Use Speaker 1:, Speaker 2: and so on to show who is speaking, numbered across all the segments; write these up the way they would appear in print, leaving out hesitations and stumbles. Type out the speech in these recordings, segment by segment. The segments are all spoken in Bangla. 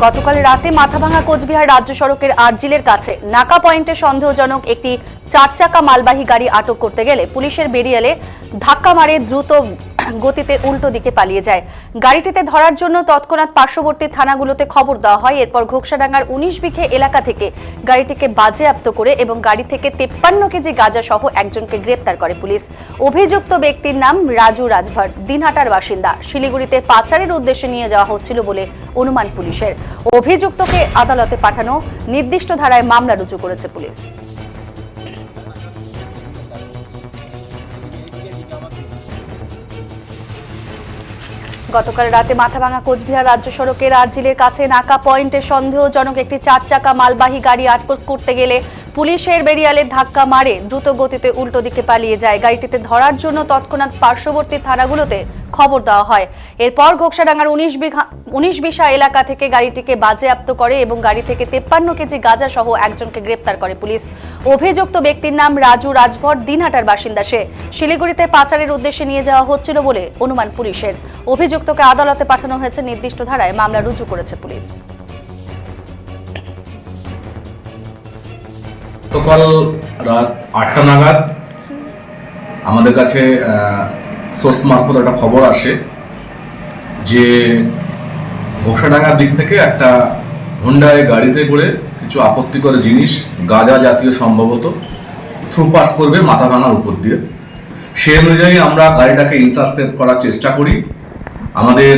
Speaker 1: গতকাল রাতে মাথাভাঙা কোচবিহার রাজ্য সড়কের আরজিলের কাছে নাকা পয়েন্টে সন্দেহজনক একটি 4 চাকা মালবাহী গাড়ি আটক করতে গেলে পুলিশের বেরিয়ালে ধাক্কা মারে দ্রুত গতিতে উল্টো দিকে পালিয়ে যায়। গাড়িটিতে ধরার জন্য তৎক্ষণাৎ পার্শ্ববর্তী থানাগুলোতে খবর দেওয়া হয়। এরপর ঘোকসাডাঙ্গার 19 বিঘে এলাকা থেকে গাড়িটিকে বাজেয়াপ্ত করে এবং গাড়ি থেকে 53 কেজি গাঁজা সহ একজনকে গ্রেপ্তার করে পুলিশ। অভিযুক্ত ব্যক্তির নাম রাজু রাজভর, দিনহাটার বাসিন্দা। শিলিগুড়িতে পাচারের উদ্দেশ্যে নিয়ে যাওয়া হচ্ছিল বলে অনুমান পুলিশের। অভিযুক্তকে আদালতে পাঠানো নির্দিষ্ট ধারায় মামলা রুজু করেছে পুলিশ। গতকাল রাতে মাথাভাঙা কোচবিহার রাজ্য সড়কের আরজিলের কাছে নাকা পয়েন্টে সন্দেহজনক একটি 4 চাকা মালবাহী গাড়ি আটক করতে গেলে পুলিশের বেরিয়ালে ধাক্কা মারে দ্রুত গতিতে উল্টো দিকে পালিয়ে যায়। গাড়িটিতে ধরার জন্য তৎক্ষণাৎ পার্শ্ববর্তী থানাগুলোতে খবর দেওয়া হয়। এরপর ঘোকসাডাঙ্গার 19 বিঘা এলাকা থেকে গাড়িটিকে বাজেয়াপ্ত করে এবং গাড়ি থেকে 53 কেজি গাঁজা সহ একজনকে গ্রেপ্তার করে পুলিশ। অভিযুক্ত ব্যক্তির নাম রাজু রাজভর, দিনহাটার বাসিন্দা। সে শিলিগুড়িতে পাচারের উদ্দেশ্যে নিয়ে যাওয়া হচ্ছিল বলে অনুমান পুলিশের। অভিযুক্তকে আদালতে পাঠানো হয়েছে, নির্দিষ্ট ধারায় মামলা রুজু করেছে পুলিশ।
Speaker 2: গতকাল রাত 8টা নাগাদ আমাদের কাছে সোর্স মারফত একটা খবর আসে যে ঘোকসাডাঙ্গার দিক থেকে একটা হুন্ডাই গাড়িতে করে কিছু আপত্তিকর জিনিস, গাঁজা জাতীয় সম্ভবত, থ্রু পাস করবে মাথাভাঙার উপর দিয়ে। সে অনুযায়ী আমরা গাড়িটাকে ইন্টারসেপ্ট করার চেষ্টা করি। আমাদের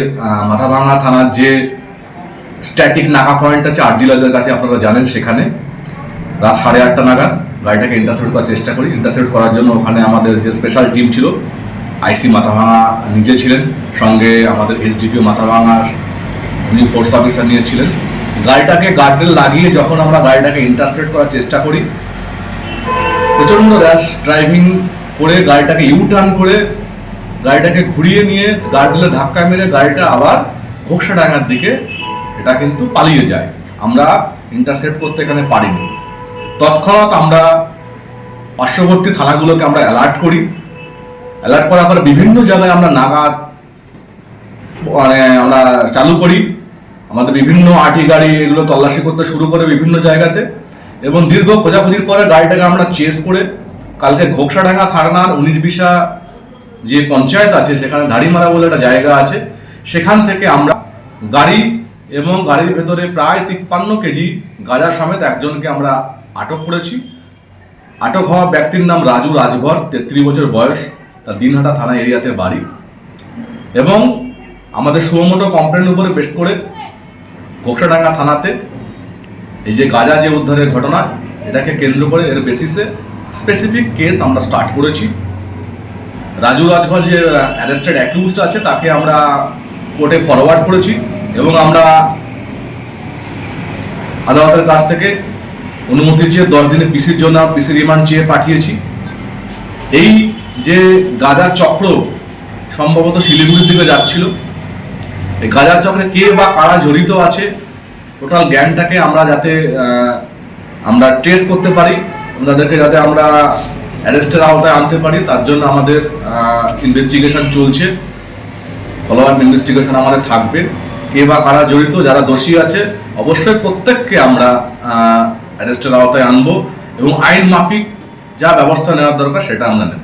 Speaker 2: মাথাভাঙা থানার যে স্ট্যাটিক নাকা পয়েন্ট আছে আরজিলের কাছে, আপনারা জানেন, সেখানে রাত 8:30 নাগাদ গাড়িটাকে ইন্টারসেপ্ট করার চেষ্টা করি। ইন্টারসেপ্ট করার জন্য ওখানে আমাদের যে স্পেশাল টিম ছিল, আইসি মাথাভাঙা নিজে ছিলেন, সঙ্গে আমাদের এসডিপিও মাথাভাঙা উনি ফোর্স অফিসার নিয়েছিলেন। গাড়িটাকে গার্ডরেল লাগিয়ে যখন আমরা গাড়িটাকে ইন্টারসেপ্ট করার চেষ্টা করি, প্রচণ্ড র্যাশ ড্রাইভিং করে গাড়িটাকে ইউ টার্ন করে গাড়িটাকে ঘুরিয়ে নিয়ে গার্ডরেলে ধাক্কা মেরে গাড়িটা আবার ঘোকসাডাঙ্গার দিকে এটা কিন্তু পালিয়ে যায়। আমরা ইন্টারসেপ্ট করতে এখানে পারিনি। তৎক্ষণাৎ আমরা পার্শ্ববর্তী থানাগুলোকে আমরা অ্যালার্ট করি। অ্যালার্ট করার পরে বিভিন্ন জায়গায় আমরা নাগাদ আমরা চালু করি। আমাদের বিভিন্ন আটি গাড়ি এগুলো তল্লাশি করতে শুরু করে বিভিন্ন জায়গাতে, এবং দীর্ঘ খোঁজাখুঁজির পরে গাড়িটাকে আমরা চেস করে কালকে ঘোকসাডাঙ্গা থানার 19 বিঘা যে পঞ্চায়েত আছে, সেখানে ধাড়িমারা বলে একটা জায়গা আছে, সেখান থেকে আমরা গাড়ি এবং গাড়ির ভেতরে প্রায় 53 কেজি গাঁজা সমেত একজনকে আমরা আটক করেছি। আটক হওয়া ব্যক্তির নাম রাজু রাজভর, 33 বছর বয়স, তার দিনহাটা থানা এরিয়াতে বাড়ি। এবং আমাদের সুমোটো কমপ্লেন উপরে বেস করে ঘোকসাডাঙ্গা থানাতে এই যে গাঁজা যে উদ্ধারের ঘটনা, এটাকে কেন্দ্র করে এর বেসিসে স্পেসিফিক কেস আমরা স্টার্ট করেছি। রাজু রাজভর যে অ্যারেস্টেড অ্যাকিউজড আছে, তাকে আমরা কোর্টে ফরওয়ার্ড করেছি এবং আমরা আদালতের কাছ থেকে অনুমতি চেয়ে 10 দিনের পিসির জন্য পিসি রিমান্ড চেয়ে পাঠিয়েছি। এই যে গাঁজা চক্র সম্ভবত শিলিগুড়ির দিকে যাচ্ছিল, এই গাঁজা চক্রে কে বা কারা জড়িত আছে, টোটাল জ্ঞানটাকে আমরা যাতে আমরা ট্রেস করতে পারি, তাদেরকে যাতে আমরা অ্যারেস্টের আওতায় আনতে পারি, তার জন্য আমাদের ইনভেস্টিগেশন চলছে। ফলো আপ ইনভেস্টিগেশন আমাদের থাকবে। কে বা কারা জড়িত, যারা দোষী আছে, অবশ্যই প্রত্যেককে আমরা অ্যারেস্টের আওতায় আনবো এবং আইন মাফিক যা ব্যবস্থা নেওয়ার দরকার সেটা আমরা নেব।